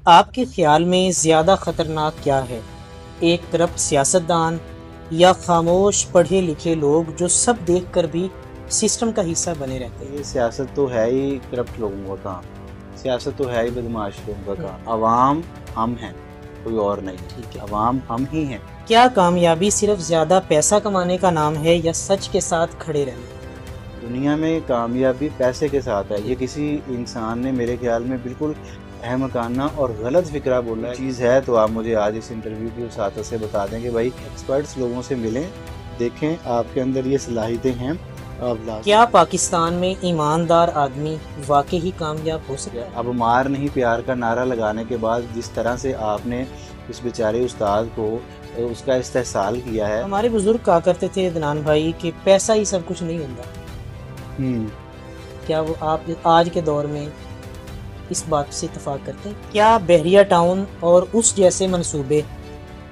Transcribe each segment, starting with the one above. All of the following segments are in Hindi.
आपके ख्याल में ज़्यादा ख़तरनाक क्या है, एक करप्ट सियासतदान या खामोश पढ़े लिखे लोग जो सब देखकर भी सिस्टम का हिस्सा बने रहते हैं? ये सियासत तो है ही करप्ट लोगों का काम। सियासत तो है ही बदमाश लोगों का काम। अवाम हम हैं, कोई और नहीं। ठीक है। अवाम हम ही हैं। क्या कामयाबी सिर्फ ज़्यादा पैसा कमाने का नाम है या सच के साथ खड़े रहना? दुनिया में कामयाबी पैसे के साथ है। ये किसी इंसान ने मेरे ख्याल में बिल्कुल अहमकाना और गलत फिक्रा बोला है। चीज़ है तो आप मुझे आज इस इंटरव्यू की वसात से बता दें कि भाई एक्सपर्ट्स लोगों से मिलें, देखें आपके अंदर ये सलाहियतें हैं। क्या पाकिस्तान में ईमानदार आदमी वाकई ही कामयाब हो सकता है? अब मार नहीं प्यार का नारा लगाने के बाद जिस तरह से आपने उस बेचारे उस्ताद को उसका इस्तेहसाल किया है। हमारे बुजुर्ग कहा करते थे अदनान भाई कि पैसा ही सब कुछ नहीं होता। क्या वो आप आज के दौर में इस बात से इत्तेफाक करते हैं? क्या बहरिया टाउन और उस जैसे मंसूबे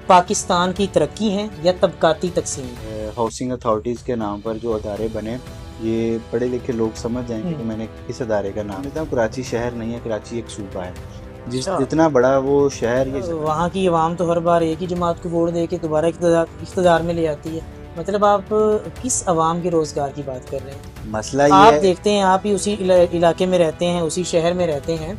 पाकिस्तान की तरक्की हैं या तबकाती तकसीम? हाउसिंग अथॉरिटीज़ के नाम पर जो अदारे बने, ये पढ़े लिखे लोग समझ जाएंगे कि मैंने किस अदारे का नाम लेता हूँ। कराची शहर नहीं है, कराची एक सूबा है। जितना बड़ा वो शहर ये वहाँ की आवाम तो हर बार एक ही जमात को वोट दे के दोबारा इख्तिदार में ले आती है। मतलब आप किस अवाम के रोजगार की बात कर रहे हैं? मसला ये आप है, देखते हैं, आप ही उसी इलाके में रहते हैं, उसी शहर में रहते हैं,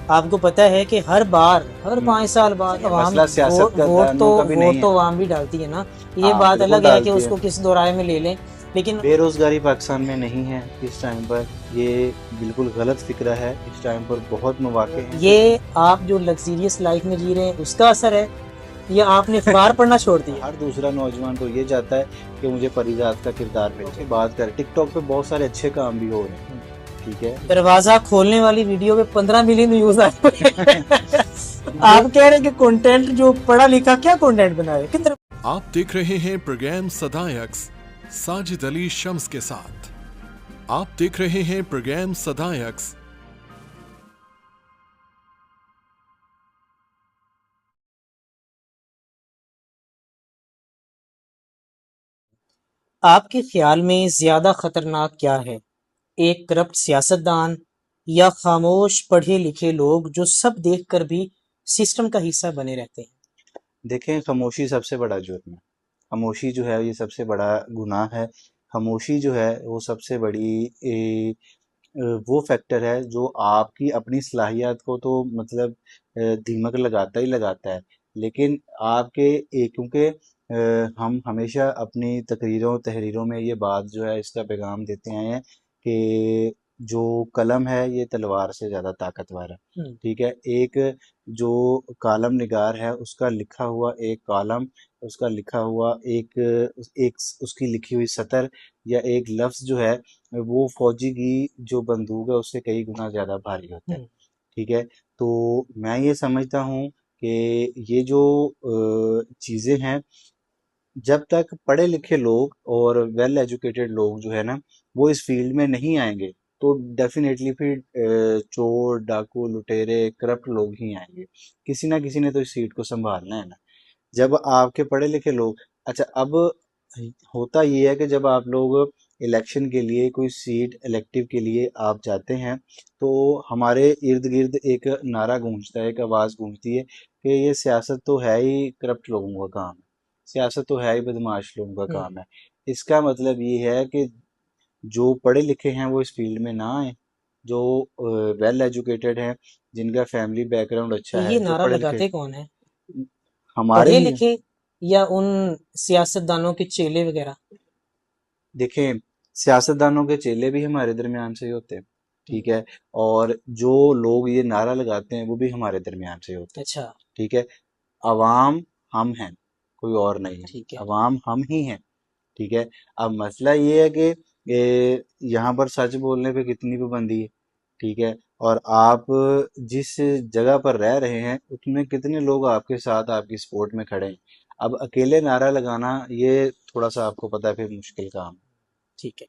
आपको पता है कि हर 5 साल बाद अवाम वोट तो अवाम भी डालती है ना। ये बात अलग है कि उसको किस दोराहे में ले लें, लेकिन बेरोजगारी पाकिस्तान में नहीं है इस टाइम पर। ये बिल्कुल गलत फिक्रा है। इस टाइम पर बहुत मौके हैं। ये आप जो लग्जरियस लाइफ में जी रहे हैं उसका असर है या आपने अखबार पढ़ना छोड़ दिया? हर दूसरा नौजवान तो ये चाहता है कि मुझे परिजात का किरदार मिले। बात कर टिकटॉक पे बहुत सारे अच्छे काम भी हो रहे हैं, ठीक है। दरवाजा खोलने वाली वीडियो पे 15 मिलियन व्यूज आए। आप कह रहे हैं कि कंटेंट जो पढ़ा लिखा क्या कंटेंट बनाए? किधर? आप देख रहे हैं प्रोग्राम सदायक्स साजिद अली शम्स के साथ। आप देख रहे हैं प्रोग्राम सदायक्स। आपके ख्याल में ज्यादा खतरनाक क्या है, एक करप्ट सियासतदान या खामोश पढ़े लिखे लोग जो सब देखकर भी सिस्टम का हिस्सा बने रहते हैं? देखें, खामोशी सबसे बड़ा जुर्म है। खामोशी जो है ये सबसे बड़ा गुनाह है। खामोशी जो है वो सबसे बड़ी वो फैक्टर है जो आपकी अपनी सलाहियत को तो मतलब दीमक लगाता ही लगाता है। लेकिन आपके क्योंकि हम हमेशा अपनी तकरीरों तहरीरों में ये बात जो है इसका पैगाम देते आए हैं कि जो कलम है ये तलवार से ज़्यादा ताकतवर है, ठीक है। एक जो कालम निगार है उसका लिखा हुआ एक कालम, उसका लिखा हुआ एक एक उसकी लिखी हुई सतर या एक लफ्ज़ जो है वो फौजी की जो बंदूक है उससे कई गुना ज़्यादा भारी होता है, ठीक है। तो मैं ये समझता हूँ कि ये जो चीज़ें हैं, जब तक पढ़े लिखे लोग और वेल एजुकेटेड लोग जो है ना वो इस फील्ड में नहीं आएंगे तो डेफिनेटली फिर चोर डाकू लुटेरे करप्ट लोग ही आएंगे। किसी ना किसी ने तो इस सीट को संभालना है ना। जब आपके पढ़े लिखे लोग, अच्छा अब होता ये है कि जब आप लोग इलेक्शन के लिए कोई सीट इलेक्टिव के लिए आप जाते हैं तो हमारे इर्द गिर्द एक नारा गूंजता है, एक आवाज़ गूंजती है कि ये सियासत तो है ही करप्ट लोगों का काम है, सियासत तो है ही बदमाश लोगों का काम है। इसका मतलब ये है कि जो पढ़े लिखे हैं वो इस फील्ड में ना आए, जो वेल एजुकेटेड हैं, जिनका फैमिली बैकग्राउंड तो अच्छा ये है, जो नारा पढ़े लिखे लगाते कौन है, हमारे पढ़े ही हैं। लिखे या उन सियासतदानों के चेले वगैरह? देखें, सियासतदानों के चेले भी हमारे दरमियान से ही होते हैं, ठीक है। और जो लोग ये नारा लगाते हैं वो भी हमारे दरमियान से ही होते हैं, अच्छा, ठीक है। अवाम हम हैं, कोई और नहीं है। ठीक है। अवाम हम ही हैं, ठीक है। अब मसला ये है कि यहाँ पर सच बोलने पे कितनी पाबंदी है, ठीक है। और आप जिस जगह पर रह रहे हैं उसमें कितने लोग आपके साथ आपकी सपोर्ट में खड़े हैं। अब अकेले नारा लगाना ये थोड़ा सा आपको पता है फिर मुश्किल काम है। ठीक है।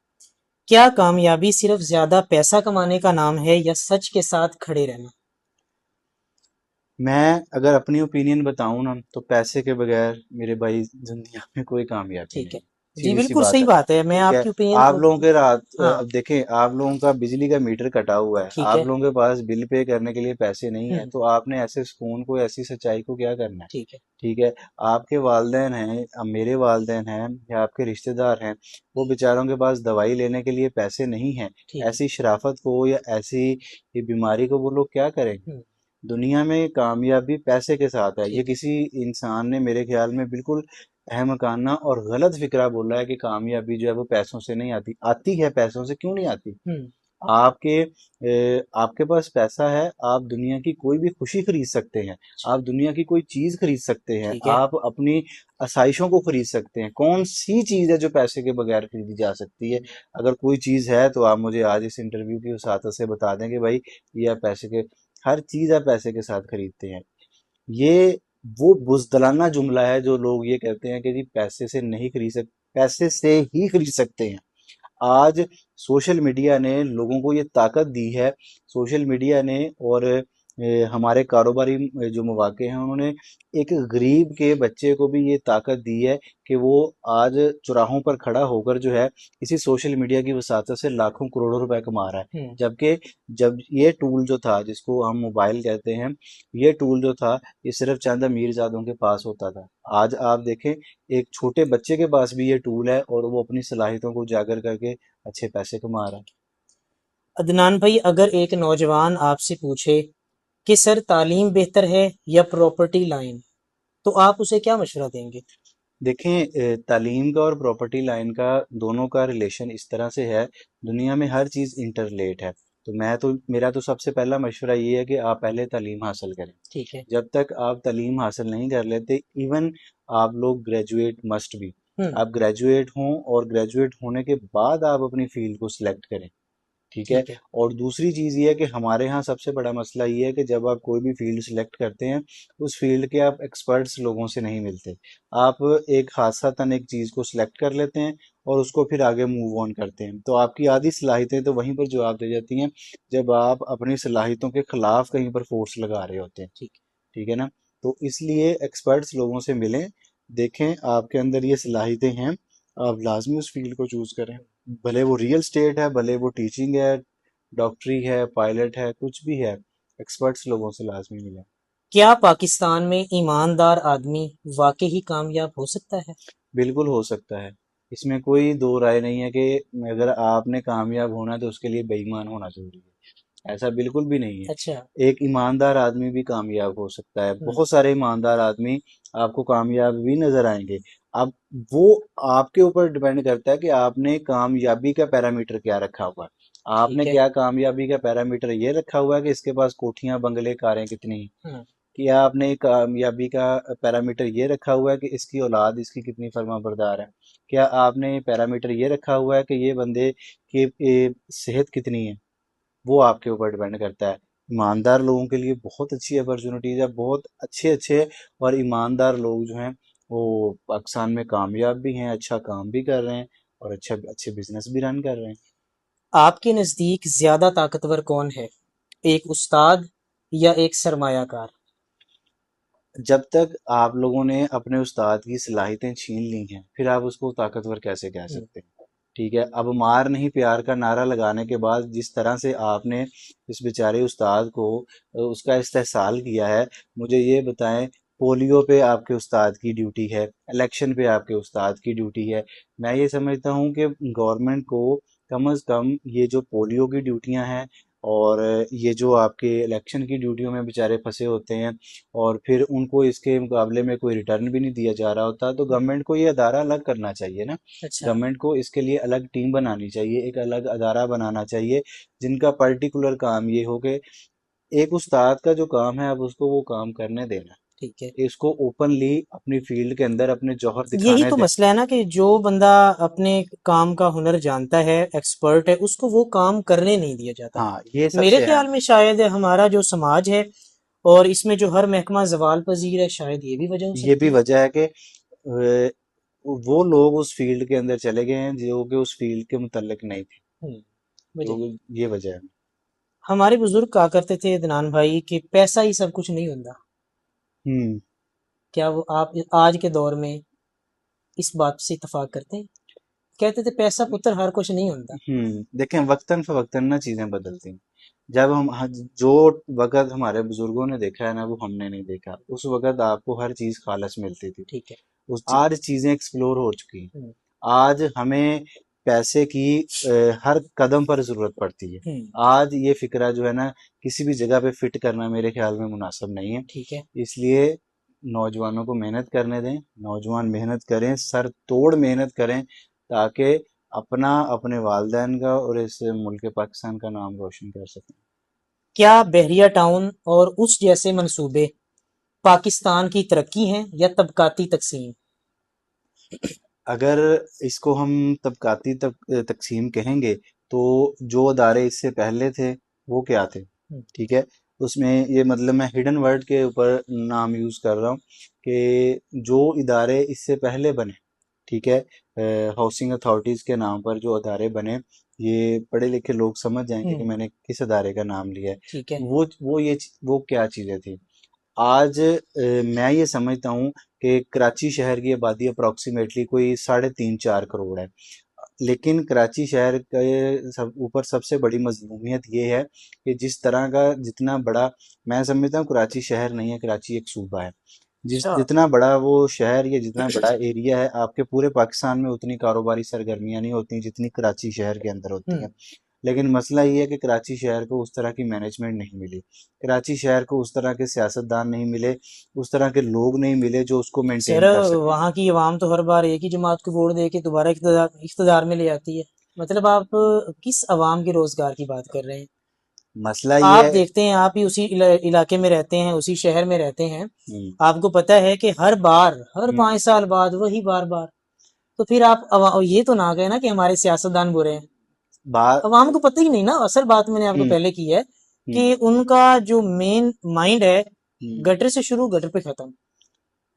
क्या कामयाबी सिर्फ ज्यादा पैसा कमाने का नाम है या सच के साथ खड़े रहना? मैं अगर अपनी ओपिनियन बताऊं ना तो पैसे के बगैर मेरे भाई दुनिया में कोई कामयाबी ठीक नहीं। है। जी सीधी सी बिल्कुल बात सही है। बात है, मैं ठीक है, आपकी ओपिनियन आप लोगों के रात हाँ अब देखें, आप लोगों का बिजली का मीटर कटा हुआ है, ठीक आप है। लोगों के पास बिल पे करने के लिए पैसे नहीं है, हम्म, तो आपने ऐसे सुकून को, ऐसी सच्चाई को क्या करना है? ठीक है। ठीक है, आपके वालदेन हैं, अब मेरे वालदेन हैं, या आपके रिश्तेदार हैं, वो बेचारों के पास दवाई लेने के लिए पैसे नहीं हैं, ठीक है। ऐसी शराफत को या ऐसी ये बीमारी को वो लोग क्या करेंगे? हम्म, दुनिया में कामयाबी पैसे के साथ है, ये ठीक है। किसी इंसान ने मेरे ख्याल में बिल्कुल अहमकाना और गलत फिक्रा बोला है कि कामयाबी जो है वो पैसों से नहीं आती। आती है, पैसों से क्यों नहीं आती? हम्म, आपके पास पैसा है, आप दुनिया की कोई भी खुशी खरीद सकते हैं, अच्छा, आप दुनिया की कोई चीज खरीद सकते हैं, ठीक है। आप अपनी आसाइशों को खरीद सकते हैं। कौन सी चीज है जो पैसे के बगैर खरीदी जा सकती है? अगर कोई चीज है तो आप मुझे आज इस इंटरव्यू की वसातत से बता दें कि भाई ये आप पैसे के, हर चीज आप पैसे के साथ खरीदते हैं। ये वो बुज़दिलाना जुमला है जो लोग ये कहते हैं कि जी पैसे से नहीं खरीद सकते, पैसे से ही खरीद सकते हैं। आज सोशल मीडिया ने लोगों को ये ताकत दी है, सोशल मीडिया ने और हमारे कारोबारी जो मौके हैं उन्होंने एक गरीब के बच्चे को भी ये ताकत दी है कि वो आज चौराहों पर खड़ा होकर जो है इसी सोशल मीडिया की वसातत से लाखों करोड़ों रुपए कमा रहा है। हम्म, जबकि जब ये टूल जो था जिसको हम मोबाइल कहते हैं, ये टूल जो था ये सिर्फ चंद अमीरजादों के पास होता था। आज आप देखें, एक छोटे बच्चे के पास भी ये टूल है और वो अपनी सलाहियतों को उजागर करके अच्छे पैसे कमा रहा है। अदनान भाई, अगर एक नौजवान आपसे पूछे कि सर तालीम बेहतर है या प्रॉपर्टी लाइन, तो आप उसे क्या मशवरा देंगे? देखें, तालीम का और प्रॉपर्टी लाइन का दोनों का रिलेशन इस तरह से है, दुनिया में हर चीज़ इंटरलेट है। तो मेरा तो सबसे पहला मशवरा ये है कि आप पहले तालीम हासिल करें। ठीक है। जब तक आप तालीम हासिल नहीं कर लेते, इवन आप लोग ग्रेजुएट मस्ट भी, हम्म, आप ग्रेजुएट हों और ग्रेजुएट होने के बाद आप अपनी फील्ड को सिलेक्ट करें। ठीक है, ठीक है। और दूसरी चीज़ ये है कि हमारे यहाँ सबसे बड़ा मसला ये है कि जब आप कोई भी फील्ड सिलेक्ट करते हैं, उस फील्ड के आप एक्सपर्ट्स लोगों से नहीं मिलते। आप एक हादसातन एक चीज़ को सिलेक्ट कर लेते हैं और उसको फिर आगे मूव ऑन करते हैं, तो आपकी आधी सलाहियतें तो वहीं पर जवाब दे जाती हैं जब आप अपनी सलाहियतों के खिलाफ कहीं पर फोर्स लगा रहे होते हैं। ठीक ठीक है ना? तो इसलिए एक्सपर्ट्स लोगों से मिलें, देखें आपके अंदर ये सलाहियतें हैं, आप लाजमी उस फील्ड को चूज करें। भले वो रियल स्टेट है, भले वो टीचिंग है, डॉक्टरी है, पायलट है, कुछ भी है, एक्सपर्ट्स लोगों से लाजमी मिलें। क्या पाकिस्तान में ईमानदार आदमी वाकई ही कामयाब हो सकता है? बिल्कुल हो सकता है, इसमें कोई दो राय नहीं है कि अगर आपने कामयाब होना है तो उसके लिए बेईमान होना जरूरी है, ऐसा बिल्कुल भी नहीं है। अच्छा। एक ईमानदार आदमी भी कामयाब हो सकता है, हम्म, बहुत सारे ईमानदार आदमी आपको कामयाब भी नजर आएंगे। अब वो आपके ऊपर डिपेंड करता है कि आपने कामयाबी का पैरामीटर क्या रखा हुआ है। आपने ठीक है। क्या कामयाबी का पैरामीटर ये रखा हुआ है कि इसके पास कोठियां बंगले कारें कितनी हैं, हम्म, कि आपने कामयाबी का पैरामीटर ये रखा हुआ है कि इसकी औलाद इसकी कितनी फर्माबरदार है, क्या आपने पैरामीटर ये रखा हुआ है कि ये बंदे की सेहत कितनी है? वो आपके ऊपर डिपेंड करता है। ईमानदार लोगों के लिए बहुत अच्छी अपॉर्चुनिटीज है, बहुत अच्छे अच्छे और ईमानदार लोग जो हैं वो पाकिस्तान में कामयाब भी हैं, अच्छा काम भी कर रहे हैं और अच्छे अच्छे बिजनेस भी रन कर रहे हैं। आपके नजदीक ज्यादा ताकतवर कौन है, एक उस्ताद या एक सरमायाकार? जब तक आप लोगों ने अपने उस्ताद की सलाहियतें छीन ली हैं, फिर आप उसको ताकतवर कैसे कह हम्म, सकते हैं? ठीक है, अब मार नहीं प्यार का नारा लगाने के बाद जिस तरह से आपने इस बेचारे उस्ताद को उसका इस्तेहसाल किया है, मुझे ये बताएं, पोलियो पे आपके उस्ताद की ड्यूटी है, इलेक्शन पे आपके उस्ताद की ड्यूटी है। मैं ये समझता हूँ कि गवर्नमेंट को कम अज़ कम ये जो पोलियो की ड्यूटियां हैं और ये जो आपके इलेक्शन की ड्यूटियों में बेचारे फंसे होते हैं और फिर उनको इसके मुकाबले में कोई रिटर्न भी नहीं दिया जा रहा होता, तो हम्म, गवर्नमेंट को ये अदारा अलग करना चाहिए ना। अच्छा। गवर्नमेंट को इसके लिए अलग टीम बनानी चाहिए, एक अलग अदारा बनाना चाहिए जिनका पर्टिकुलर काम ये हो कि एक उस्ताद का जो काम है अब उसको वो काम करने देना, ठीक है। इसको ओपनली अपनी फील्ड के अंदर अपने जौहर यही दिखाने तो दें। मसला है ना कि जो बंदा अपने काम का हुनर जानता है, एक्सपर्ट है, उसको वो काम करने नहीं दिया जाता। हाँ, ये मेरे सबसे ख्याल अहम। में शायद हमारा जो समाज है और इसमें जो हर महकमा जवाल पजीर है, शायद ये भी वजह हो ये भी सकती है। वजह है कि वो लोग उस फील्ड के अंदर चले गए हैं जो कि उस फील्ड के मुतल्लिक नहीं थे, तो वजह ये। ये वजह है। हमारे बुजुर्ग कहा करते थे अदनान भाई कि पैसा ही सब कुछ नहीं होता। हम्म। क्या वो आप आज के दौर में इस बात से इत्तेफाक करते हैं? कहते थे पैसा पुत्र हर कुछ नहीं होता। देखें वक्तन फवक्तन ना चीजें बदलती हैं। जब जो वक्त हमारे बुजुर्गों ने देखा है ना वो हमने नहीं देखा। उस वक्त आपको हर चीज खालस मिलती थी। ठीक है। आज चीजें एक्सप्लोर हो चुकी हैं। आज हमें पैसे की हर कदम पर जरूरत पड़ती है। आज ये फिक्रा जो है ना किसी भी जगह पे फिट करना मेरे ख्याल में मुनासिब नहीं है। ठीक है। इसलिए नौजवानों को मेहनत करने दें। नौजवान मेहनत करें, सर तोड़ मेहनत करें, ताकि अपना, अपने वालिदैन का और इस मुल्क पाकिस्तान का नाम रोशन कर सकें। क्या बहरिया टाउन और उस जैसे मंसूबे पाकिस्तान की तरक्की हैं या तबकाती तकसीम? अगर इसको हम तबकाती तकसीम कहेंगे तो जो अदारे इससे पहले थे वो क्या थे, ठीक है। उसमें ये मतलब मैं हिडन वर्ड के ऊपर नाम यूज़ कर रहा हूँ कि जो इदारे इससे पहले बने, ठीक है, हाउसिंग अथॉरिटीज़ के नाम पर जो अदारे बने, ये पढ़े लिखे लोग समझ जाएंगे कि मैंने किस अदारे का नाम लिया है। ठीक है। वो क्या चीज़ें थी। आज मैं ये समझता हूँ कि कराची शहर की आबादी अप्रॉक्सीमेटली कोई 3.5-4 करोड़ है। लेकिन कराची शहर के ऊपर सबसे बड़ी मजलूमियत ये है कि जिस तरह का जितना बड़ा, मैं समझता हूँ कराची शहर नहीं है, कराची एक सूबा है। जितना बड़ा वो शहर या जितना बड़ा एरिया है, आपके पूरे पाकिस्तान में उतनी कारोबारी सरगर्मियां नहीं होती जितनी कराची शहर के अंदर होती हैं। लेकिन मसला ये है कि कराची शहर को उस तरह की मैनेजमेंट नहीं मिली। कराची शहर को उस तरह के सियासतदान नहीं मिले, उस तरह के लोग नहीं मिले जो उसको मेंटेन सर कर सकें। वहाँ की आवाम तो हर बार एक ही जमात को वोट दे के दोबारा इख्तिदार में ले आती है। मतलब आप किस अवाम के रोजगार की बात कर रहे हैं? मसला ये आप है। देखते हैं, आप ही उसी इलाके में रहते हैं, उसी शहर में रहते हैं, आपको पता है कि हर 5 साल बाद वही बार। तो फिर आप ये तो ना कहे ना कि हमारे सियासतदान बुरे हैं। अवाम को पता ही नहीं ना। असल बात मैंने आपको पहले की है कि उनका जो मेन माइंड है गटर से शुरू गटर पे खत्म।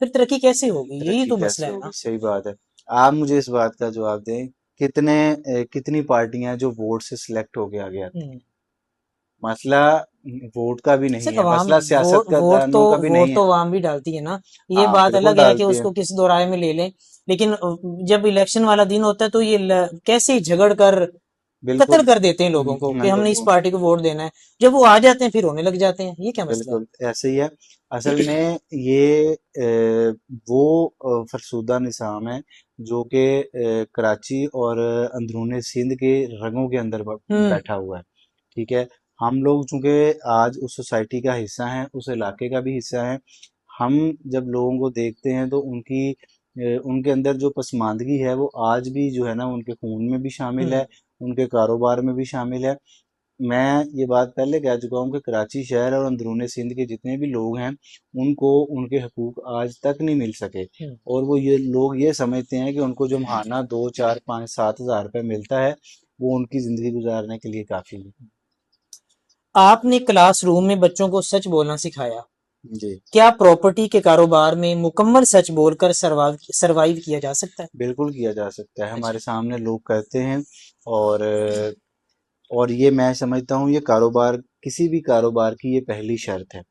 फिर तरक्की कैसे होगी? यही तो मसला है ना। सही बात है। आप मुझे इस बात का जवाब दें, कितनी पार्टियां जो वोट से सिलेक्ट होके आगे आती हैं। मसला वोट का भी नहीं सर है, मसला सियासतदानों का भी नहीं वोट है। तो आवाम भी डालती है ना। ये हाँ बात बिल्कुल अलग है कि डालती है। उसको किस दोराहे में ले लें, लेकिन जब इलेक्शन वाला दिन होता है तो ये कैसे झगड़ कर बिल्कुल कत्ल कर देते हैं लोगों को कि हमने इस पार्टी को वोट देना है। जब वो आ जाते हैं फिर रोने लग जाते हैं। ये क्या मसला है? बिल्कुल ऐसे ही है। असल में ये वो फरसूदा निज़ाम है जो कि कराची और अंदरूनी सिंध के रगों के अंदर बैठा हुआ है, ठीक है। हम लोग चूंकि आज उस सोसाइटी का हिस्सा हैं, उस इलाके का भी हिस्सा हैं, हम जब लोगों को देखते हैं तो उनके अंदर जो पसमानदगी है वो आज भी जो है ना उनके खून में भी शामिल है, उनके कारोबार में भी शामिल है। मैं ये बात पहले कह चुका हूँ कि कराची शहर और अंदरूनी सिंध के जितने भी लोग हैं उनको उनके हकूक आज तक नहीं मिल सके। और वो ये लोग ये समझते हैं कि उनको जो महाना 2, 4, 5, 7 हज़ार रुपये मिलता है वो उनकी जिंदगी गुजारने के लिए काफी है। आपने क्लासरूम में बच्चों को सच बोलना सिखाया जी क्या प्रॉपर्टी के कारोबार में मुकम्मल सच बोलकर सरवाइव किया जा सकता है? बिल्कुल किया जा सकता है। हमारे सामने लोग करते हैं। और ये मैं समझता हूँ ये कारोबार, किसी भी कारोबार की ये पहली शर्त है।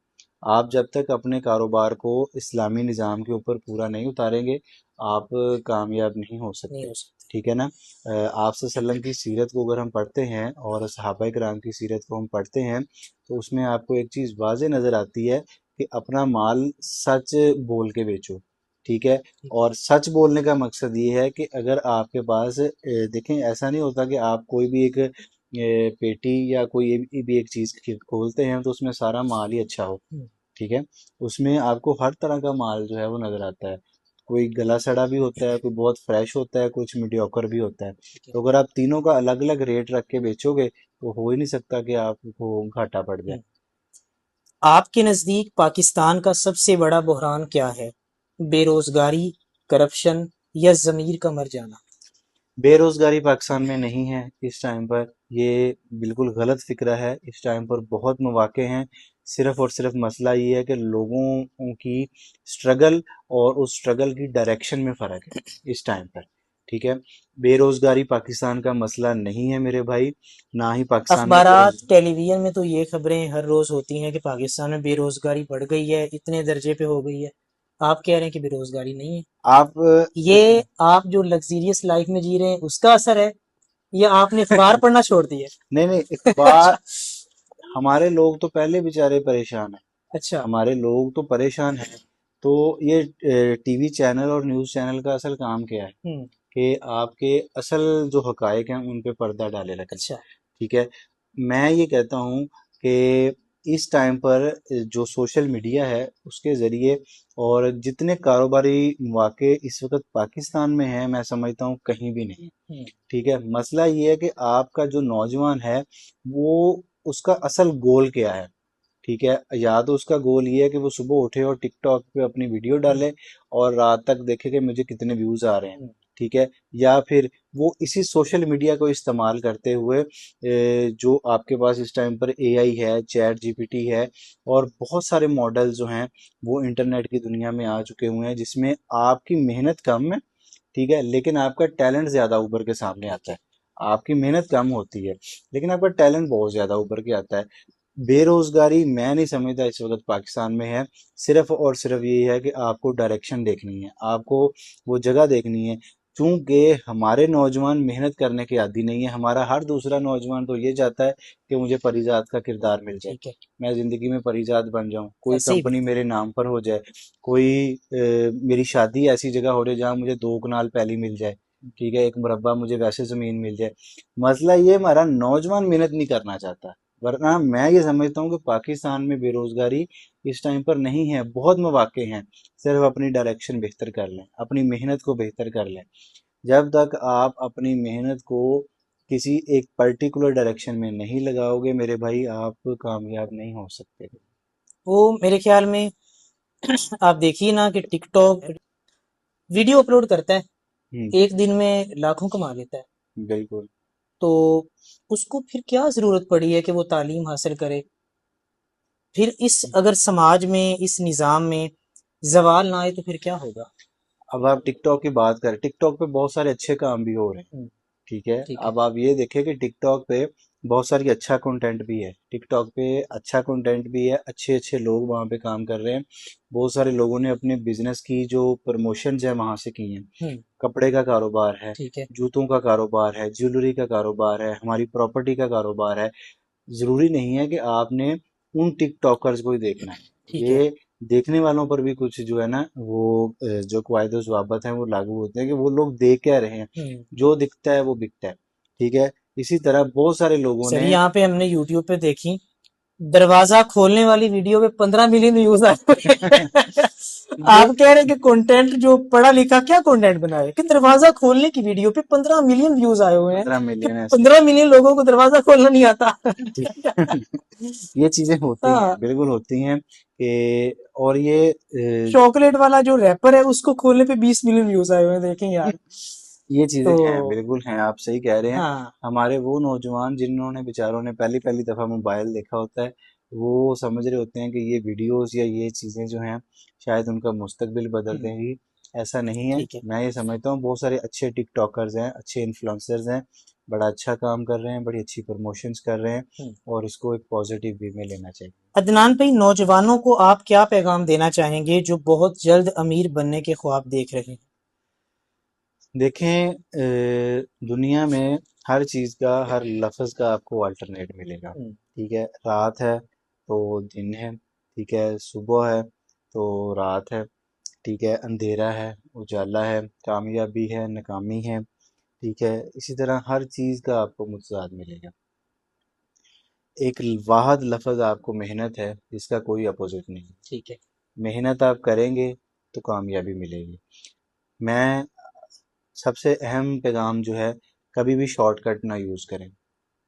आप जब तक अपने कारोबार को इस्लामी निज़ाम के ऊपर पूरा नहीं उतारेंगे आप कामयाब नहीं हो सकते, ठीक है ना। आप सल्लल्लाहु की सीरत को अगर हम पढ़ते हैं और सहाबा किराम की सीरत को हम पढ़ते हैं तो उसमें आपको एक चीज़ वाज़े नज़र आती है कि अपना माल सच बोल के बेचो, ठीक है। और सच बोलने का मकसद ये है कि अगर आपके पास देखें ऐसा नहीं होता कि आप कोई भी एक पेटी या कोई भी एक चीज़ खोलते हैं तो उसमें सारा माल ही अच्छा हो, ठीक है। उसमें आपको हर तरह का माल जो है वो नज़र आता है। कोई गला सड़ा भी होता है, कोई बहुत फ्रेश होता है, कुछ मीडियोकर भी होता है। तो अगर आप तीनों का अलग अलग रेट रख के बेचोगे तो हो ही नहीं सकता कि आपको घाटा पड़ जाए। आपके नजदीक पाकिस्तान का सबसे बड़ा बुहरान क्या है? बेरोजगारी, करप्शन या जमीर का मर जाना? बेरोजगारी पाकिस्तान में नहीं है इस टाइम पर, ये बिल्कुल गलत फिक्रा है। इस टाइम पर बहुत मौके हैं। सिर्फ और सिर्फ मसला ये है कि लोगों की स्ट्रगल और उस स्ट्रगल की डायरेक्शन में फ़र्क है इस टाइम पर, ठीक है। बेरोजगारी पाकिस्तान का मसला नहीं है मेरे भाई, ना ही पाकिस्तान में अखबारात, टेलीविजन में तो ये खबरें हर रोज होती हैं कि पाकिस्तान में बेरोजगारी बढ़ गई है, इतने दर्जे पे हो गई है। आप कह रहे हैं कि बेरोजगारी नहीं है। आप ये आप जो लग्जीरियस लाइफ में जी रहे हैं उसका असर है, या आपने अखबार पढ़ना छोड़ दिया? नहीं नहीं, इकबाल, हमारे लोग तो पहले बेचारे परेशान हैं। अच्छा। हमारे लोग तो परेशान हैं। तो ये टीवी चैनल और न्यूज़ चैनल का असल काम क्या है हम्म। कि आपके असल जो हकायक हैं उन पे पर्दा डाले रखें। अच्छा। ठीक है। मैं ये कहता हूँ कि इस टाइम पर जो सोशल मीडिया है उसके ज़रिए और जितने कारोबारी मौके इस वक्त पाकिस्तान में हैं, मैं समझता हूँ कहीं भी नहीं। ठीक है। मसला ये है कि आपका जो नौजवान है वो उसका असल गोल क्या है। ठीक है। या तो उसका गोल ये है कि वो सुबह उठे और टिकटॉक पे अपनी वीडियो डाले और रात तक देखे कि मुझे कितने व्यूज आ रहे हैं। ठीक है। या फिर वो इसी सोशल मीडिया को इस्तेमाल करते हुए जो आपके पास इस टाइम पर एआई है, चैट जीपीटी है और बहुत सारे मॉडल जो हैं वो इंटरनेट की दुनिया में आ चुके हुए हैं जिसमें आपकी मेहनत कम है। ठीक है। लेकिन आपका टैलेंट ज्यादा उभर के सामने आता है। आपकी मेहनत कम होती है लेकिन आपका टैलेंट बहुत ज्यादा उभर के आता है। बेरोजगारी मैं नहीं समझता इस वक्त पाकिस्तान में है। सिर्फ और सिर्फ यही है कि आपको डायरेक्शन देखनी है, आपको वो जगह देखनी है। क्योंकि हमारे नौजवान मेहनत करने के आदी नहीं है। हमारा हर दूसरा नौजवान तो ये चाहता है कि मुझे परिजात का किरदार मिल जाए, ठीक है। मैं जिंदगी में परिजात बन जाऊं, कोई ऐसे ही कंपनी बिल्कुल। मेरे नाम पर हो जाए, कोई मेरी शादी ऐसी जगह हो जाए जहां मुझे 2 कनाल पैली मिल जाए। ठीक है। एक मुरब्बा मुझे वैसे जमीन मिल जाए। मसला ये हमारा नौजवान मेहनत नहीं करना चाहता। वरना मैं ये समझता हूँ कि पाकिस्तान में बेरोजगारी इस टाइम पर नहीं है, बहुत मौके हैं। सिर्फ अपनी डायरेक्शन बेहतर कर लें, अपनी मेहनत को बेहतर कर लें। जब तक आप अपनी मेहनत को किसी एक पर्टिकुलर डायरेक्शन में नहीं लगाओगे मेरे भाई, आप कामयाब नहीं हो सकते। वो मेरे ख्याल में आप देखिए ना कि टिकटॉक वीडियो अपलोड करता है, हम्म। एक दिन में लाखों कमा लेता है। बिल्कुल। तो उसको फिर क्या जरूरत पड़ी है कि वो तालीम हासिल करे? फिर इस अगर समाज में, इस निज़ाम में जवाल ना आए तो फिर क्या होगा? अब आप टिकटॉक की बात करें, टिकटॉक पे बहुत सारे अच्छे काम भी हो रहे हैं। हम्म। ठीक है। ठीक है। अब आप ये देखें कि टिकटॉक पे बहुत सारी अच्छा कंटेंट भी है। टिकटॉक पे अच्छा कंटेंट भी है, अच्छे अच्छे लोग वहाँ पे काम कर रहे हैं। बहुत सारे लोगों ने अपने बिजनेस की जो प्रमोशन है वहाँ से की हैं। कपड़े का कारोबार है, ठीक है। जूतों का कारोबार है, ज्वेलरी का कारोबार है, हमारी प्रॉपर्टी का कारोबार है। जरूरी नहीं है कि आपने उन टिकटॉकर्स को ही देखना है। ठीक है। ये देखने वालों पर भी कुछ जो है ना वो जो कवायद और ज़वाबित हैं वो लागू होते हैं कि वो लोग देख क्या रहे हैं। जो दिखता है वो बिकता है। ठीक है। इसी तरह बहुत सारे लोगों सर ने यहाँ पे हमने यूट्यूब पे देखी, दरवाजा खोलने वाली वीडियो पे 15 मिलियन व्यूज आए हुए हैं। ये आप कह रहे हैं कि कंटेंट जो पढ़ा लिखा क्या कंटेंट बनाए कि दरवाजा खोलने की वीडियो पे 15 मिलियन व्यूज आए हुए हैं, 15 मिलियन ऐसे 15 मिलियन लोगों को दरवाजा खोलना नहीं आता। ये चीजें होती हैं, हाँ। बिल्कुल होती हैं कि और ये चॉकलेट वाला जो रैपर है उसको खोलने पे 20 मिलियन व्यूज आए हुए हैं, देखें यार। ये चीजें तो हैं, बिल्कुल हैं, आप सही कह रहे हैं। हाँ। हमारे वो नौजवान जिन्होंने बेचारों ने पहली पहली दफा मोबाइल देखा होता है वो समझ रहे होते हैं कि ये वीडियोस या ये चीजें जो हैं शायद उनका मुस्तकबिल बदल देंगी। ऐसा नहीं है। ठीक है। मैं ये समझता हूँ बहुत सारे अच्छे टिकटॉकर्स हैं, अच्छे इन्फ्लुएंसर्स हैं, बड़ा अच्छा काम कर रहे हैं, बड़ी अच्छी प्रमोशंस कर रहे हैं और इसको एक पॉजिटिव वे में लेना चाहिए। अदनान भाई, नौजवानों को आप क्या पैगाम देना चाहेंगे जो बहुत जल्द अमीर बनने के ख्वाब देख रहे हैं? देखें, दुनिया में हर चीज़ का, हर लफ्ज़ का आपको अल्टरनेट मिलेगा। ठीक है। रात है तो दिन है। ठीक है। सुबह है तो रात है। ठीक है। अंधेरा है, उजाला है, कामयाबी है, नाकामी है। ठीक है। इसी तरह हर चीज़ का आपको मुतज़ाद मिलेगा। एक वाहद लफ्ज़ आपको मेहनत है जिसका कोई अपोजिट नहीं। ठीक है। मेहनत आप करेंगे तो कामयाबी मिलेगी। मैं सबसे अहम पैगाम जो है, कभी भी शॉर्टकट ना यूज़ करें।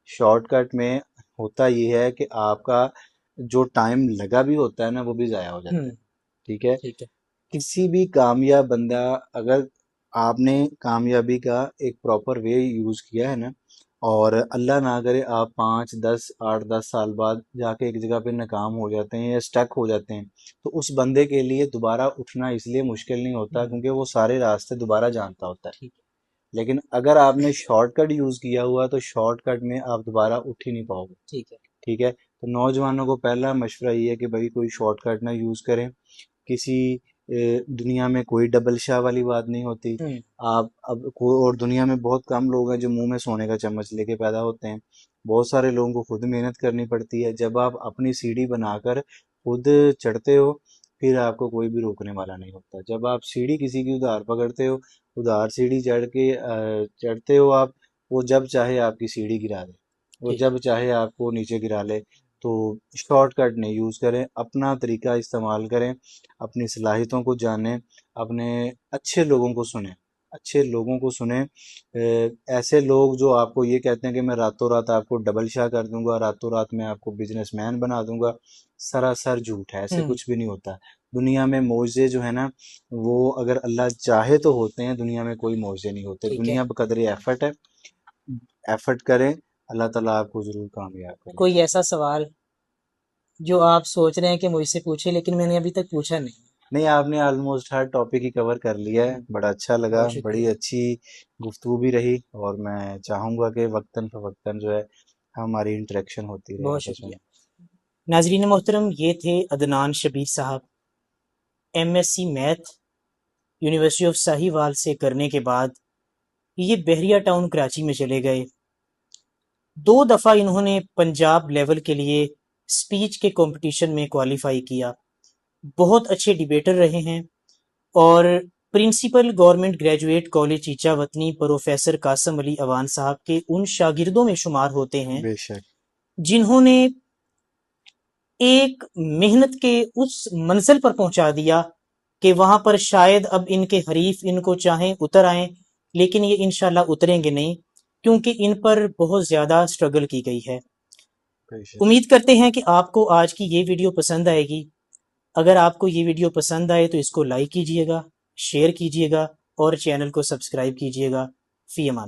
शॉर्टकट में होता ये है कि आपका जो टाइम लगा भी होता है ना वो भी ज़ाया हो जाता है। ठीक है। ठीक है। किसी भी कामयाब बंदा, अगर आपने कामयाबी का एक प्रॉपर वे यूज़ किया है ना और अल्लाह ना करे आप 5 10 8 10 साल बाद जाके एक जगह पे नाकाम हो जाते हैं या स्टक हो जाते हैं तो उस बंदे के लिए दोबारा उठना इसलिए मुश्किल नहीं होता क्योंकि वो सारे रास्ते दोबारा जानता होता है। ठीक है। लेकिन अगर आपने शॉर्टकट यूज़ किया हुआ तो शॉर्टकट में आप दोबारा उठ ही नहीं पाओगे। ठीक है। ठीक है। तो नौजवानों को पहला मशवरा ये है कि भाई कोई शॉर्टकट ना यूज़ करें। किसी दुनिया में कोई डबल शाह वाली बात नहीं होती। आप अब और दुनिया में बहुत कम लोग हैं जो मुंह में सोने का चम्मच लेके पैदा होते हैं। बहुत सारे लोगों को खुद मेहनत करनी पड़ती है। जब आप अपनी सीढ़ी बनाकर खुद चढ़ते हो, फिर आपको कोई भी रोकने वाला नहीं होता। जब आप सीढ़ी किसी की उधार पकड़ते हो, उधार सीढ़ी चढ़ते हो आप, वो जब चाहे आपकी सीढ़ी गिरा दे, वो जब चाहे आपको नीचे गिरा ले। तो शॉर्टकट नहीं यूज़ करें, अपना तरीका इस्तेमाल करें, अपनी सलाहियतों को जानें, अपने अच्छे लोगों को सुनें, अच्छे लोगों को सुनें। ऐसे लोग जो आपको ये कहते हैं कि मैं रातों रात आपको डबल शाह कर दूंगा, रातों रात मैं आपको बिजनेसमैन बना दूंगा, सरासर झूठ है। ऐसे कुछ भी नहीं होता। दुनिया में मौजे जो है ना, वो अगर अल्लाह चाहे तो होते हैं, दुनिया में कोई मौजे नहीं होते। दुनिया बकदरे एफर्ट है, एफर्ट करें, अल्लाह ताला आपको जरूर कामयाब करें। कोई ऐसा सवाल जो आप सोच रहे हैं कि मुझसे पूछे लेकिन मैंने अभी तक पूछा नहीं? नहीं, आपने ऑलमोस्ट हर टॉपिक ही कवर कर लिया है। बड़ा अच्छा लगा, बड़ी अच्छी गुफ्तगू भी रही, और मैं चाहूँगा कि वक्तन फ़वक्तन जो है हमारी इंटरेक्शन होती रहे। बहुत शुक्रिया। नाजरीन मोहतरम, ये थे अदनान शबीर साहब। MSc math university of Sahiwal से करने के बाद ये बहरिया टाउन कराची में चले गए। 2 दफ़ा इन्होंने पंजाब लेवल के लिए स्पीच के कंपटीशन में क्वालिफाई किया। बहुत अच्छे डिबेटर रहे हैं और principal government graduate college Chichawatni professor Qasim Ali Awan साहब के उन शागिर्दों में शुमार होते हैं बेशक, जिन्होंने एक मेहनत के उस मंजिल पर पहुंचा दिया कि वहां पर शायद अब इनके हरीफ इनको चाहें उतर आए, लेकिन ये इंशाल्लाह उतरेंगे नहीं, क्योंकि इन पर बहुत ज़्यादा स्ट्रगल की गई है। उम्मीद करते हैं कि आपको आज की ये वीडियो पसंद आएगी। अगर आपको ये वीडियो पसंद आए तो इसको लाइक कीजिएगा, शेयर कीजिएगा और चैनल को सब्सक्राइब कीजिएगा। फ़ी अमान।